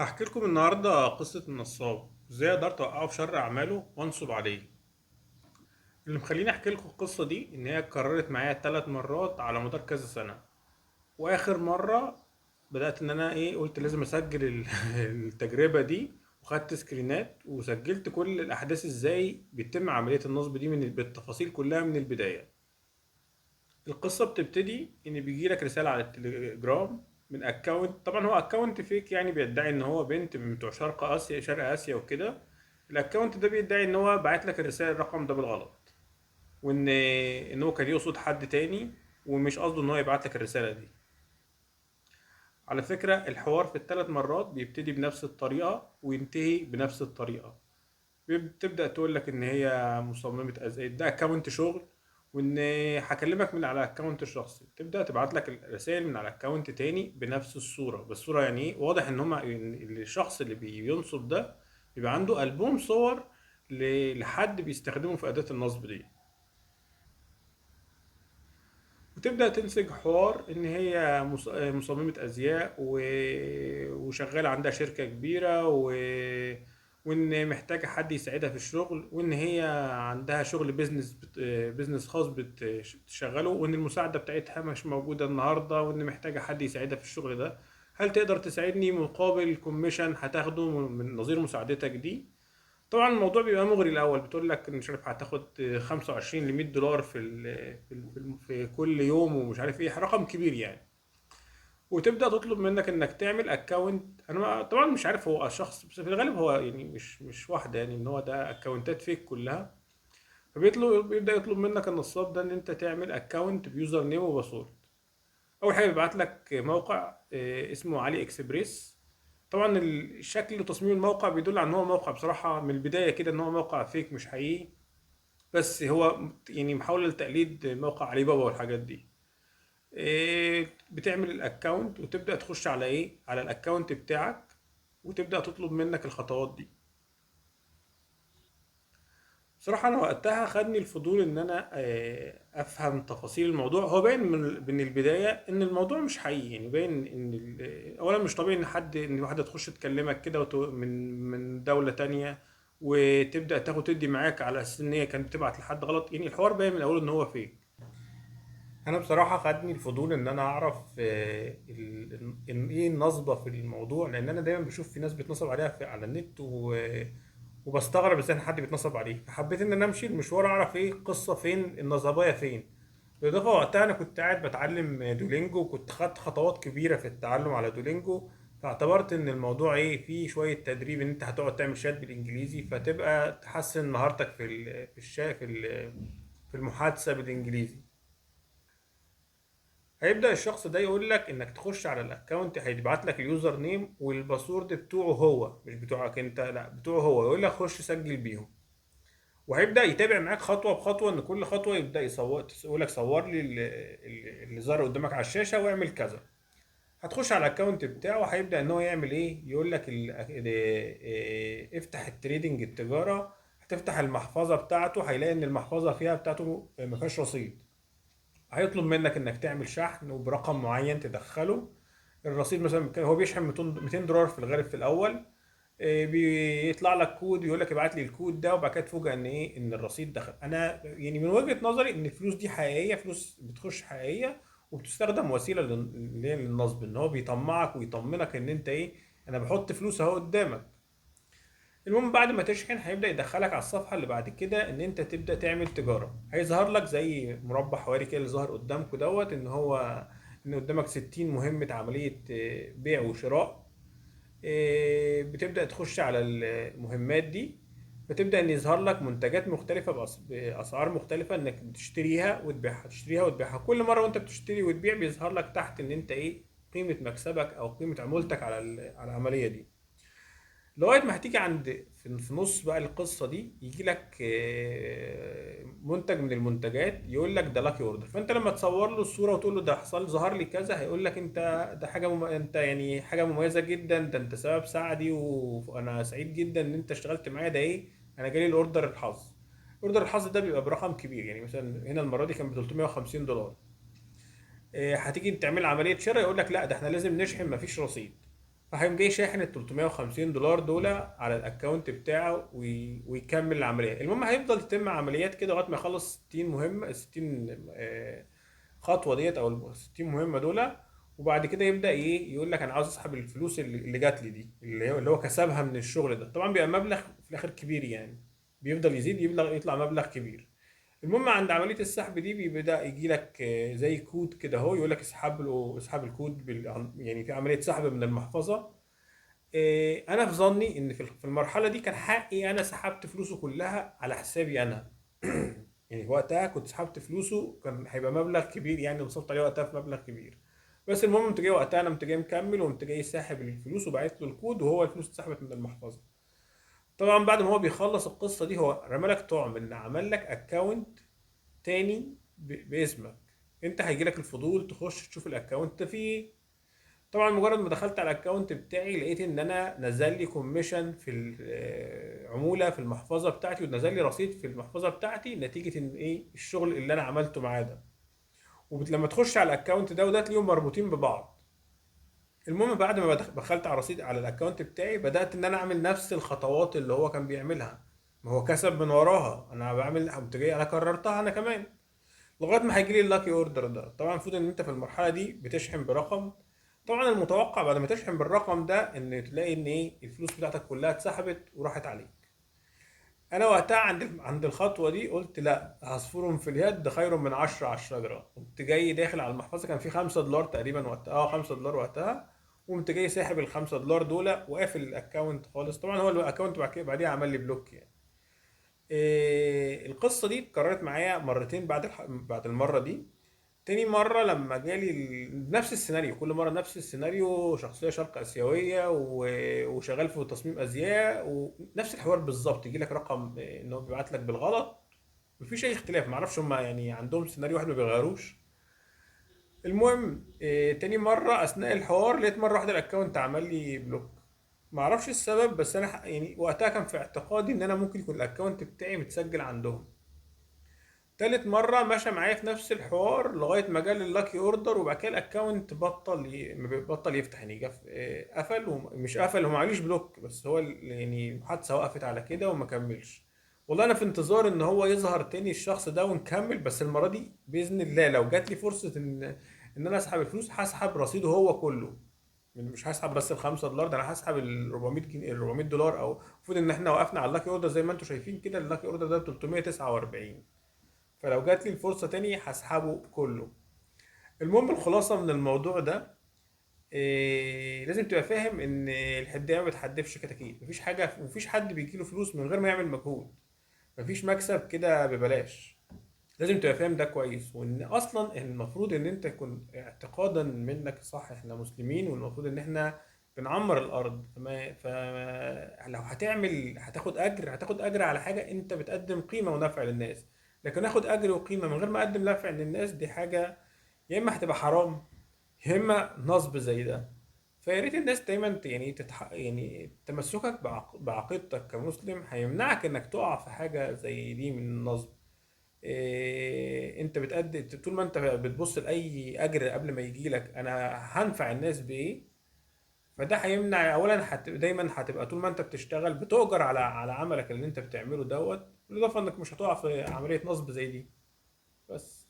هحكي لكم النهاردة قصة النصاب ازاي قدرت اوقعه في شر اعماله وانصب عليه. اللي مخليني احكي لكم القصة دي ان هي اتكررت معايا 3 مرات على مدار كذا سنة. واخر مرة بدأت ان انا قلت لازم اسجل التجربة دي، وخدت سكرينات وسجلت كل الاحداث ازاي بيتم عملية النصب دي بالتفاصيل كلها من البداية. القصة بتبتدي إن بيجيلك رسالة على التليجرام من أكونت، طبعا هو أكونت فيك يعني بيدعي إن هو بنت من بتوع شرق آسيا وكده. الأكونت ده بيدعي إن هو بعت لك الرسالة الرقم ده بالغلط، وإن هو كان يقصد حد تاني، ومش قصده إن هو يبعت لك الرسالة دي. على فكرة الحوار في ال3 مرات بيبتدي بنفس الطريقة وينتهي بنفس الطريقة. بتبدأ تقول لك ان هي مصممة ده اكونت شغل، وان هكلمك من على اكونت الشخصي. تبدأ تبعت لك الرسائل من على اكونت تاني بنفس الصورة، بس صورة يعني واضح إن الشخص اللي بينصب ده بيبقى عنده ألبوم صور لحد بيستخدمه في أداة النصب دي. وتبدأ تنسج حوار إن هي مصممة أزياء وشغالة عندها شركة كبيرة وإن محتاجة حد يساعدها في الشغل، وإن هي عندها شغل بيزنس خاص بتشغله، وإن المساعدة بتاعتها مش موجودة النهاردة، وإن محتاجة حد يساعدها في الشغل ده. هل تقدر تساعدني مقابل كوميشن هتاخده من نظير مساعدتك دي؟ طبعا الموضوع بيبقى مغري الاول، بتقول لك مش عارف هتاخد 25 ل $100 في كل يوم، ومش عارف ايه رقم كبير يعني. وتبدا تطلب منك انك تعمل اكونت. طبعا مش عارف هو شخص، بس في الغالب هو يعني مش واحده، يعني ان هو ده اكونتات فيك كلها. بيبدا يطلب منك النصاب ده ان انت تعمل اكونت بيوزر نيم وباسورد. اول حاجه بيبعت لك موقع اسمه علي اكسبريس. طبعا الشكل وتصميم الموقع بيدل على ان هو موقع بصراحه من البدايه كده ان هو موقع فيك مش حقيقي، بس هو يعني محاوله لتقليد موقع علي بابا والحاجات دي. بتعمل الاكونت وتبدا تخش على على الاكونت بتاعك، وتبدا تطلب منك الخطوات دي. بصراحة أنا وقتها خدني الفضول إن أنا أفهم تفاصيل الموضوع. هو باين من البداية إن الموضوع مش حقيقي، يعني باين إن أولا مش طبيعي إن واحدة تخش تكلمك كده من دولة تانية، وتبدأ تاخد تدي معاك على أساس إن هي كانت بتبعت لحد غلط. يعني الحوار باين من أوله إن هو فيك. أنا بصراحة خدني الفضول إن أنا أعرف إيه النصبة في الموضوع، لأن أنا دايما بشوف في ناس بيتنصب عليها على النت وبستغرب ازاي حد بيتنصب عليه. فحبيت ان انا امشي المشوار اعرف ايه القصه، فين النصبايه فين. بالاضافه وقتها انا كنت قاعد بتعلم دولينجو، وكنت خدت خطوات كبيره في التعلم على دولينجو. فاعتبرت ان الموضوع فيه شويه تدريب، ان انت هتقعد تعمل شات بالانجليزي فتبقى تحسن مهارتك في المحادثه بالانجليزي. هيبدأ الشخص ده يقول لك انك تخش على الاكونت، هيبعت لك اليوزر نيم والباسورد بتوعه هو، مش بتوعك انت، لا بتوعه هو. يقول لك خش سجل بيهم، وهيبدأ يتابع معاك خطوة بخطوة. ان كل خطوة يبدأ يقول لك صور لي اللي ظهر قدامك على الشاشة واعمل كذا. هتخش على الاكونت بتاعه، هيبدأ ان هو يعمل يقول لك افتح التريدنج التجارة. هتفتح المحفظة بتاعته، هيلاقي ان المحفظة فيها بتاعته ما فيهاش رصيد. هيطلب منك انك تعمل شحن وبرقم معين تدخله. الرصيد مثلا هو بيشحن $200 في الغالب في الاول. بيطلع لك كود يقول لك ابعت لي الكود ده، وبعد كده تفوجئ ان الرصيد دخل. انا يعني من وجهة نظري ان الفلوس دي حقيقيه، فلوس بتخش حقيقيه، وبتستخدم وسيله اللي هي للنصب، ان هو بيطمعك ويطمنك ان انت انا بحط فلوس اهو قدامك. المهم بعد ما تشحن هيبدأ يدخلك على الصفحة اللي بعد كده ان انت تبدأ تعمل تجارة. هيظهر لك زي مربع حواري كده اللي ظهر قدامكم دوت، ان قدامك 60 مهمة عملية بيع وشراء. بتبدأ تخش على المهمات دي، فتبدأ ان يظهر لك منتجات مختلفة بأسعار مختلفة، انك بتشتريها وتبيعها، تشتريها وتبيعها. كل مرة وانت بتشتري وتبيع بيظهر لك تحت ان انت قيمة مكسبك او قيمة عمولتك على العملية دي. لغايه ما هتيجي عند في نص بقى القصه دي، يجي لك منتج من المنتجات يقول لك ده لاكي اوردر. فانت لما تصور له الصوره وتقول له ده حصل ظهر لي كذا، هيقول لك انت ده انت يعني حاجه مميزه جدا، ده انت سبب سعدي، وانا سعيد جدا ان انت اشتغلت معايا. ده انا جالي الاوردر الحظ. اوردر الحظ ده بيبقى برقم كبير، يعني مثلا هنا المره دي كان ب $350. هتيجي تعمل عمليه شراء، يقول لك لا ده احنا لازم نشحن، مفيش رصيد. فهيقوم جاي شاحن ال 350 دولار دول على الاكونت بتاعه ويكمل العمليه. المهم هيفضل يتم عمليات كده لغايه ما يخلص 60 مهمه، 60 خطوه ديت او ال 60 مهمه دول. وبعد كده يبدا ايه، يقول لك انا عاوز اسحب الفلوس اللي جات لي دي، اللي هو كسبها من الشغل ده. طبعا بيبقى مبلغ في الاخر كبير يعني، بيفضل يزيد يطلع مبلغ كبير. المهم عند عمليه السحب دي بيبدا يجي لك زي كود كده اهو، يقول لك اسحب الكود يعني في عمليه سحب من المحفظه. انا في ظني ان في المرحله دي كان حقي انا سحبت فلوسه كلها على حسابي انا. يعني وقتها كنت سحبت فلوسه، كان هيبقى مبلغ كبير يعني، وصلت عليه وقتها في مبلغ كبير. بس المهم قمت جاي وقتها، انا قمت جاي مكمل وقمت جاي ساحب الفلوس وبعت له الكود، وهو الفلوس اتسحبت من المحفظه. طبعا بعد ما هو بيخلص القصه دي، هو رمى لك طعم ان عمل لك اكونت تاني باسمك. انت هيجي لك الفضول تخش تشوف الاكونت ده فيه ايه. طبعا مجرد ما دخلت على الاكونت بتاعي لقيت ان انا نزل لي كوميشن في عموله في المحفظه بتاعتي، ونزل لي رصيد في المحفظه بتاعتي نتيجه ان ايه الشغل اللي انا عملته معاه ده. ولما تخش على الاكونت ده وده تلاقيهم مربوطين ببعض. المهم بعد ما دخلت على رصيد على الاكونت بتاعي، بدات ان انا اعمل نفس الخطوات اللي هو كان بيعملها. ما هو كسب من وراها، انا بعمل قمت جاي انا كررتها انا كمان، لغايه ما هيجي لي اللاكي اوردر ده. طبعا المفروض ان انت في المرحله دي بتشحن برقم. طبعا المتوقع بعد ما تشحن بالرقم ده ان تلاقي ان ايه الفلوس بتاعتك كلها اتسحبت وراحت عليك. انا وقتها عند الخطوه دي قلت لا، عصفور في اليد خير من 10 على الشجره. قمت جاي داخل على المحفظه، كان في 5 دولار تقريبا وقتها، 5 دولار وقتها. وقمت جاي ساحب ال 5 دولار دول وقافل الاكونت خالص. طبعا هو الاكونت بعديها عمل لي بلوك يعني. القصة دي اتكررت معايا مرتين بعد المرة دي. تاني مرة لما جالي نفس السيناريو، كل مرة نفس السيناريو، شخصية شرق آسيوية وشغال في تصميم أزياء، ونفس الحوار بالظبط. يجي لك رقم إن هو بيبعت لك بالغلط. مفيش أي اختلاف، معرفش هما يعني عندهم سيناريو واحد ما بيغيروش. المهم تاني مرة أثناء الحوار لقيت مرة واحدة الأكونت عمل لي بلوك. معرفش السبب، بس أنا يعني وقتها كان في اعتقادي إن أنا ممكن يكون الأكونت بتاعي متسجل عندهم. تالت مرة مشى معايا في نفس الحوار لغاية ما جالي اللاكي اوردر، وبعد كده الاكونت بطل يفتح يعني، قفل. ومش قفل، هو معليش بلوك، بس هو يعني المحادثة وقفت على كده وما كملش. والله انا في انتظار ان هو يظهر تاني الشخص ده ونكمل، بس المرة دي بإذن الله لو جات لي فرصة ان انا اسحب الفلوس هسحب رصيده هو كله. يعني مش هسحب بس ال 5 دولار ده، انا هسحب ال 400 جنيه، ال 400 دولار. او المفروض ان احنا وقفنا على اللاكي اوردر زي ما انتم شايفين كده، اللاكي اوردر ده ب 349. فلو جات لي الفرصة تاني هسحبه كله. المهم الخلاصة من الموضوع ده، لازم تبقى فاهم ان الحدية ما بتحدفش كتاكيت. مفيش حاجة، مفيش حد بيجيله فلوس من غير ما يعمل مجهود. مفيش مكسب كده ببلاش. لازم تبقى فاهم ده كويس، وان اصلا المفروض ان انت يكون اعتقادا منك صح، احنا مسلمين والمفروض ان احنا بنعمر الارض. لو هتعمل هتاخد اجر على حاجه انت بتقدم قيمه ونفع للناس. لكن اخد اجر وقيمه من غير ما اقدم نفع للناس، دي حاجه يا اما هتبقى حرام يا اما نصب زي ده. فيا ريت الناس دايما يعني تمسكك بعقيدتك كمسلم هيمنعك انك تقع في حاجه زي دي من النصب. انت بتأدي طول ما انت بتبص لاي اجر قبل ما يجي لك انا هنفع الناس بايه. فده هيمنع اولا، دايما هتبقى طول ما انت بتشتغل بتؤجر على عملك اللي انت بتعمله دوت، بالاضافه انك مش هتقع في عمليه نصب زي دي. بس